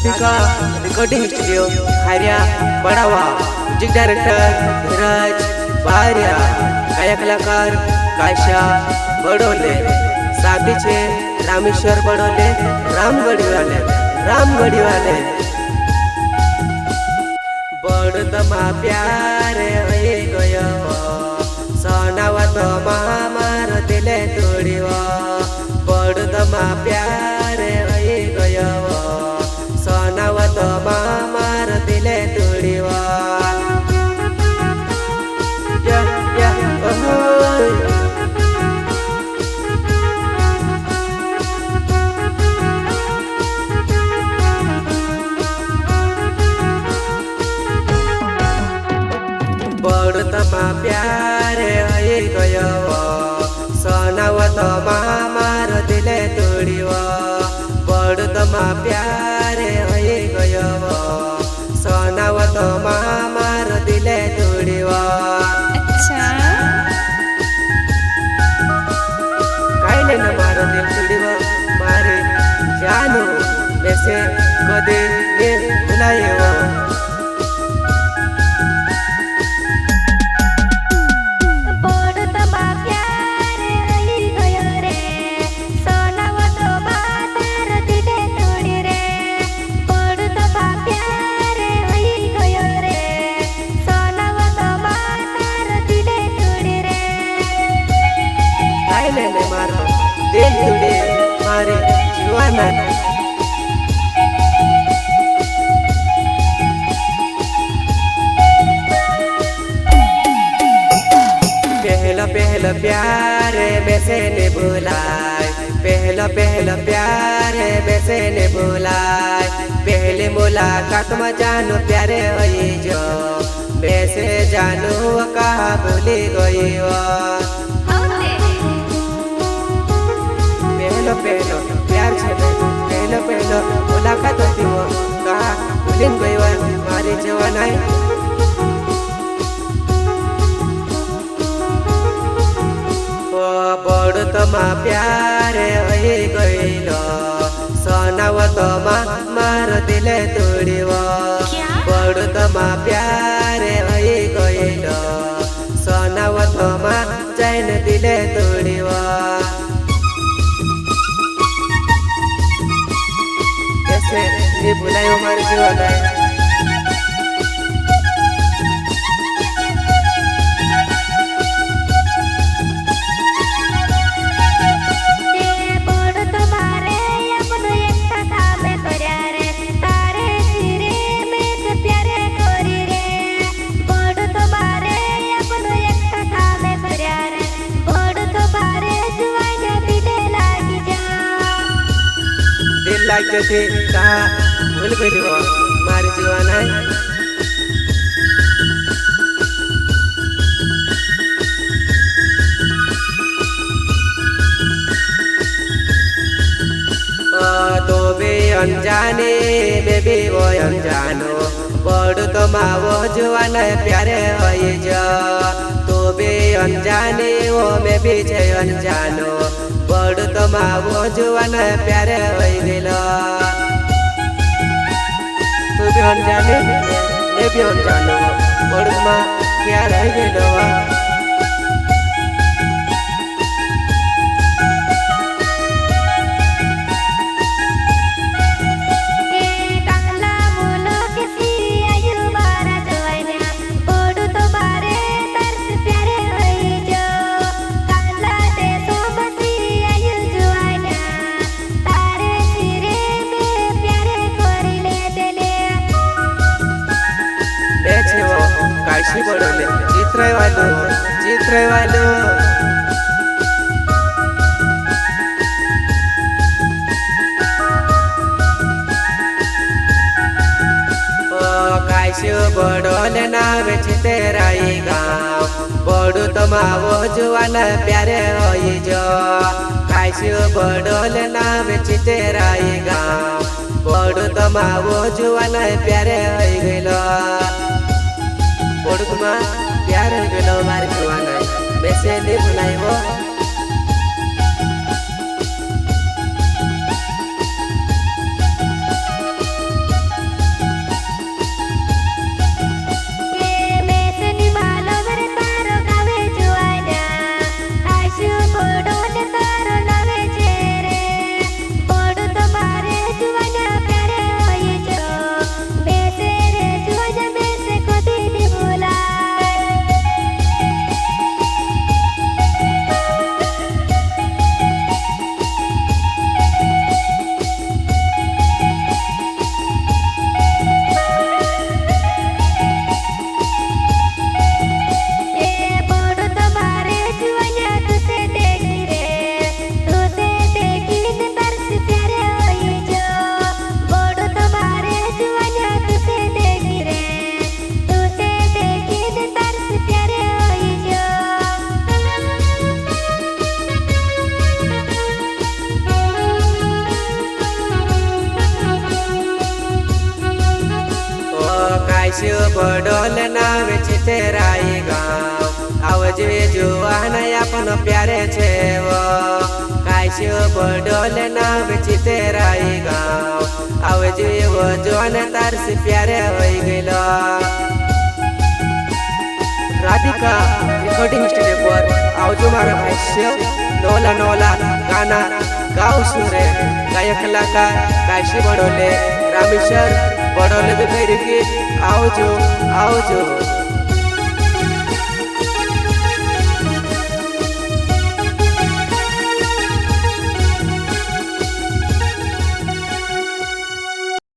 Radhika recording studio Khariya Badava. Music director Dheeraj Bariya, गायक कलाकार काशा बड़ोले, साथी छे रामेश्वर बड़ोले, रामगढ़ी वाले। बड़दमा प्यारे होई गयो, सोनावा तो मार दिले तोड़ियो। बड़दमा प्यारे होई गयो, सोनावा तो मार दिले तोड़ियो। बड़दमा प्यारे होई गयो, सोनावा तो मार दिले तोड़ियो। बड़दमा प्यारे होई गयो, सोनावा तो मार दिले तोड़ियो। अच्छा कायले न मारो दिल तोड़ियो, मारे जानो वैसे कदे ने बुलायो। मारो दिल तुड़े मारे जीवाना। पहला प्यारे में से ने बुलाए, पहला प्यारे में से ने बुलाए। पहले मुलाकात में जानो प्यारे होई जो, मैं से जानो कहा भूली गई हो। पहलो प्यार छे, पहलो मुलाकात होती हो, कहा भूलीन गई हो मारी जवान है। बड़दमा प्यारे होई गइलो, सोनावा तो मार दिले तोड़ियो। बड़दमा प्यारे होई गइलो, सोनावा तो चैन दिले तोड़ियो। ये बुलाए हमारे जीवन है। लागे थे कहा भूल गई हो मारी जीवन है। तो भी अनजाने में भी वो अनजानो, बड़दमा वो जवान प्यारे होई जो। तो भी अनजाने वो में भी छे अनजानो, बड़दमा वो जवान प्यारे होई गेलो। तू भी अनजाने मैं भी अनजानो, बड़दमा प्यार होई गेलो। काशी बड़ोले चित्र वालो काशी बड़ोले नाम चितेराई गाँव। बड़दमा वो जवान प्यारे होई जो, काशी बड़ोले नाम चितेराई गाँव। बड़दमा वो जवान प्यारे होई गेलो। बड़दमा प्यार हो गलो मारी जवान है, वैसे नहीं भुलाई वो। काश्य बडोल नाव चितेराई गाव आवजे जुवान अपन प्यारे छेव काश्य बडोल नाव चितेराई गाव आवजे जोन तारस प्यारे होई गेलो राधिका रिकॉर्डिंग स्टूडियो पर आवजो मारा भाष्य नोला नोला गाना गाव सुरे गायक कलाकार काशी बडोले रामेश्वर बडोले भी आवजो आवजो।